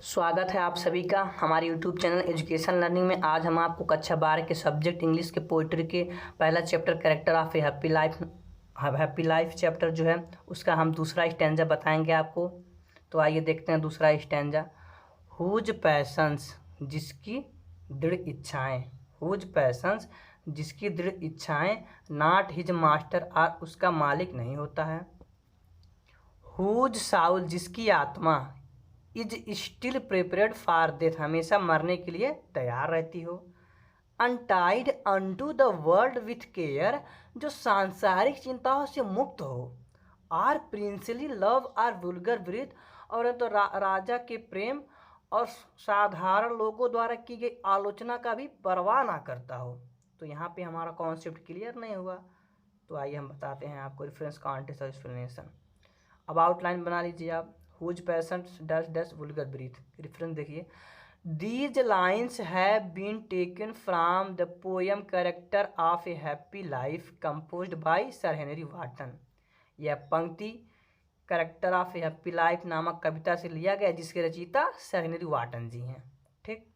स्वागत है आप सभी का हमारे यूट्यूब चैनल एजुकेशन लर्निंग में। आज हम आपको कक्षा 12 के सब्जेक्ट इंग्लिश के पोइट्री के पहला chapter character of a happy life chapter जो है उसका हम दूसरा स्टैंजा बताएंगे आपको। तो आइए देखते हैं दूसरा स्टैंजा। हुज पैशंस जिसकी दृढ़ इच्छाएं, हुज पैशंस जिसकी दृढ़ इच्छाएं, नॉट हिज मास्टर और उसका मालिक नहीं होता है। हुज साउल जिसकी आत्मा, is still prepared for death हमेशा मरने के लिए तैयार रहती हो। Untied unto the world with care जो सांसारिक चिंताओं से मुक्त हो। Or princely love or vulgar breath और तो राजा के प्रेम और साधारण लोगों द्वारा की गई आलोचना का भी परवाह ना करता हो। तो यहाँ पे हमारा कॉन्सेप्ट क्लियर नहीं हुआ। तो आइए हम बताते हैं आपको रेफरेंस कॉन्टेक्स्ट और एक्सप्लेनेशन। अब आउटलाइन बना लीजिए आप। Whose passions dash dash vulgar breath. Reference देखिए। These lines have been taken from the poem character of a happy life composed by sir Henry Wotton. यह पंक्ति character of a happy life नामक कविता से लिया गया जिसके रचयिता सर हेनरी वाटन जी हैं। ठीक।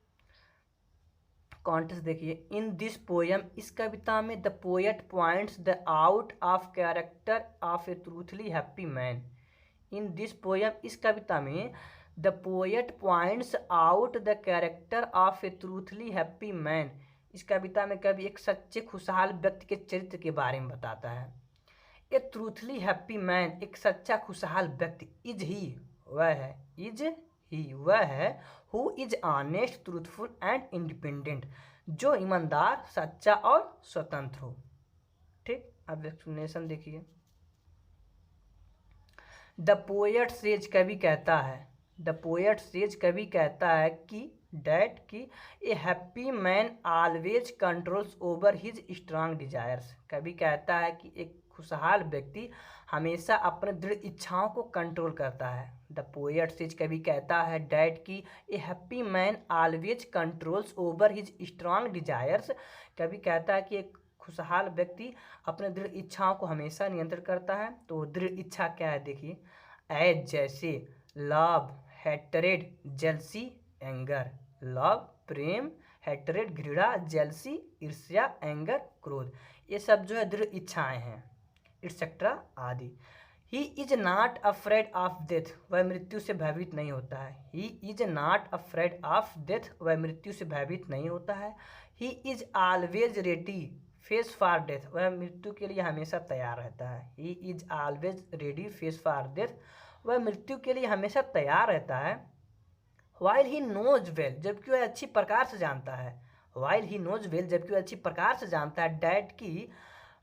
कॉन्टेक्स्ट देखिए। इन दिस पोएम इस कविता में the poet points the out of character of a truly happy man. In this poem इस कविता में the poet points out the character of a truly happy man. इस कविता में कवि एक सच्चे खुशहाल व्यक्ति के चरित्र के बारे में बताता है। ए ट्रूथली हैप्पी मैन एक सच्चा खुशहाल व्यक्ति इज ही वह है, इज ही वह है who is honest truthful and independent जो ईमानदार सच्चा और स्वतंत्र हो। ठीक। अब एक्सप्लेनेशन देखिए। द पोएट सेज कवि कहता है, द पोएट सेज कवि कहता है कि डैट की ए happy man always controls over his strong desires. कवि कहता है कि एक खुशहाल व्यक्ति हमेशा अपने दृढ़ इच्छाओं को कंट्रोल करता है। द पोएट सेज कवि कहता है डैट की ए happy man always controls over his strong desires. कवि कहता है कि एक खुशहाल व्यक्ति अपने दृढ़ इच्छाओं को हमेशा नियंत्रित करता है। तो दृढ़ इच्छा क्या है देखिए। एज जैसे love, hatred, jealousy, anger. Love प्रेम, हेटरेड घृणा, जेलसी ईर्ष्या, एंगर क्रोध, ये सब जो है दृढ़ इच्छाएं हैं, एक्सेट्रा आदि। He is not afraid of death वह मृत्यु से भयभीत नहीं होता है। He is not afraid of death वह मृत्यु से भयभीत नहीं होता है। He is always ready face for death वह मृत्यु के लिए हमेशा तैयार रहता है। He is always ready face for death वह मृत्यु के लिए हमेशा तैयार रहता है। वाइल ही नोज वेल जबकि वह अच्छी प्रकार से जानता है। वाइल ही नोज वेल जबकि वह अच्छी प्रकार से जानता है डैट की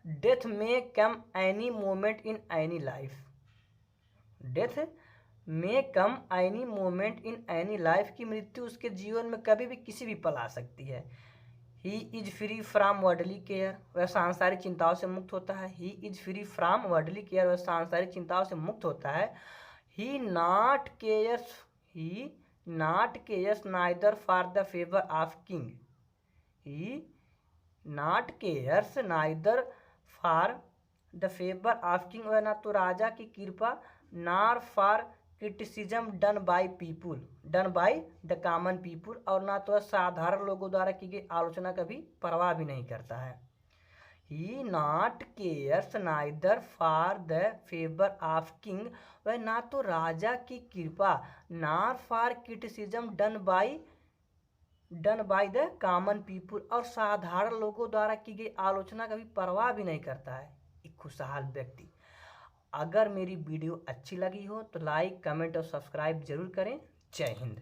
डेथ में come any moment in any life. Death में come any moment in any life की मृत्यु उसके जीवन में कभी भी किसी भी पल आ सकती है। He is free from worldly care वह सांसारिक चिंताओं से मुक्त होता है। He is free from worldly care वह सांसारिक चिंताओं से मुक्त होता है। He not cares neither for the favour of king. He not cares neither for the favour of king वह ना तो राजा की कृपा nor for criticism done by the common people और ना तो साधारण लोगों द्वारा की गई आलोचना का भी परवाह भी नहीं करता है। He not cares neither for the favour of king वह ना तो राजा की कृपा nor for criticism done by the common people और साधारण लोगों द्वारा की गई आलोचना का भी परवाह भी नहीं करता है एक खुशहाल व्यक्ति। अगर मेरी वीडियो अच्छी लगी हो तो लाइक, कमेंट और सब्सक्राइब जरूर करें। जय हिंद।